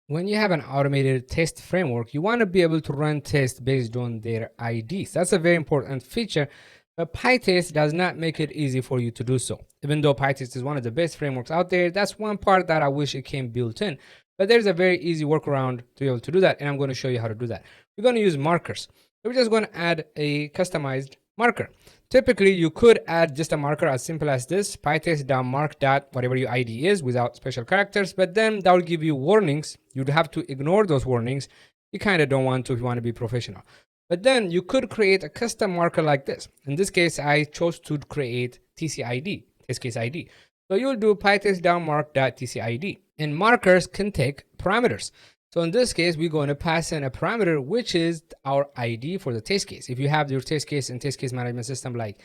When you have an automated test framework, you want to be able to run tests based on their IDs. That's a very important feature, but PyTest does not make it easy for you to do so. Even though PyTest is one of the best frameworks out there, that's one part that I wish it came built in. But there's a very easy workaround to be able to do that, and I'm going to show you how to do that. We're going to use markers. So we're just going to add a customized marker. Typically, you could add just a marker as simple as this, pytest.mark. whatever your ID is without special characters, but then that will give you warnings. You'd have to ignore those warnings. You kind of don't want to if you want to be professional. But then you could create a custom marker like this. In this case, I chose to create tcid, test case ID. So you'll do pytest.mark.tcid. And markers can take parameters. So in this case, we're going to pass in a parameter, which is our ID for the test case. If you have your test case and test case management system like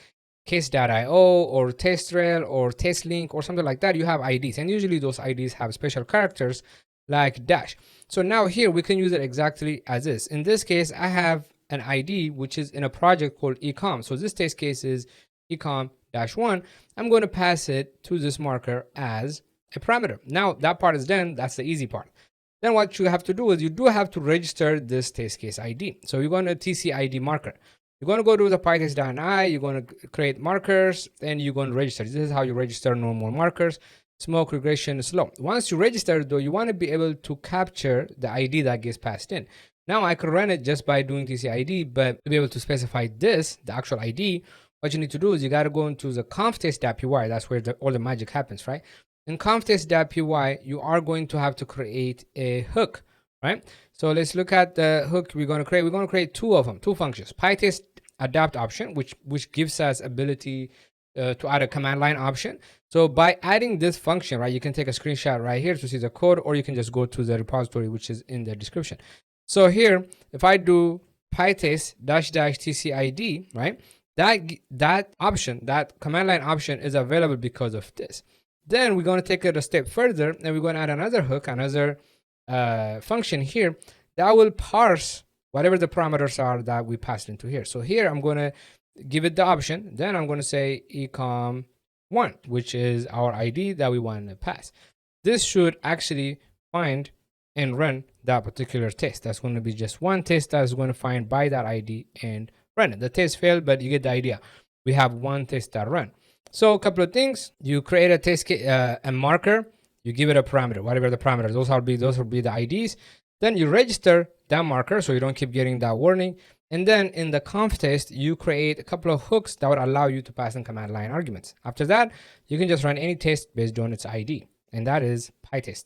case.io or testrail or testlink or something like that, you have IDs. And usually those IDs have special characters like dash. So now here we can use it exactly as is. In this case, I have an ID, which is in a project called ecom. So this test case is ecom-1. I'm going to pass it to this marker as a parameter. Now that part is done. That's the easy part. Then what you have to do is you do have to register this test case ID. So you're going to tcid marker. You're going to go to the pytest.ini, you're going to create markers, and you're going to register. This is how you register normal markers. Smoke regression slow. Once you register though, you want to be able to capture the ID that gets passed in. Now I could run it just by doing tcid, but to be able to specify this, the actual ID, what you need to do is you got to go into the conftest.py. That's where all the magic happens, right? In conftest.py, you are going to have to create a hook, right? So let's look at the hook we're going to create. We're going to create two of them, two functions. PyTest adapt option, which gives us ability to add a command line option. So by adding this function, right, you can take a screenshot right here to see the code, or you can just go to the repository, which is in the description. So here, if I do pytest --tcid, right, that option, that command line option is available because of this. Then we're going to take it a step further, and we're going to add another hook, another function here that will parse whatever the parameters are that we passed into here. So here I'm going to give it the option. Then I'm going to say ecom1, which is our ID that we want to pass. This should actually find and run that particular test. That's going to be just one test that's going to find by that ID and run it. The test failed, but you get the idea. We have one test that run. So a couple of things: you create a test case, a marker, you give it a parameter, whatever the parameters, those will be the IDs. Then you register that marker so you don't keep getting that warning. And then in the conf test, you create a couple of hooks that would allow you to pass in command line arguments. After that, you can just run any test based on its ID, and that is PyTest.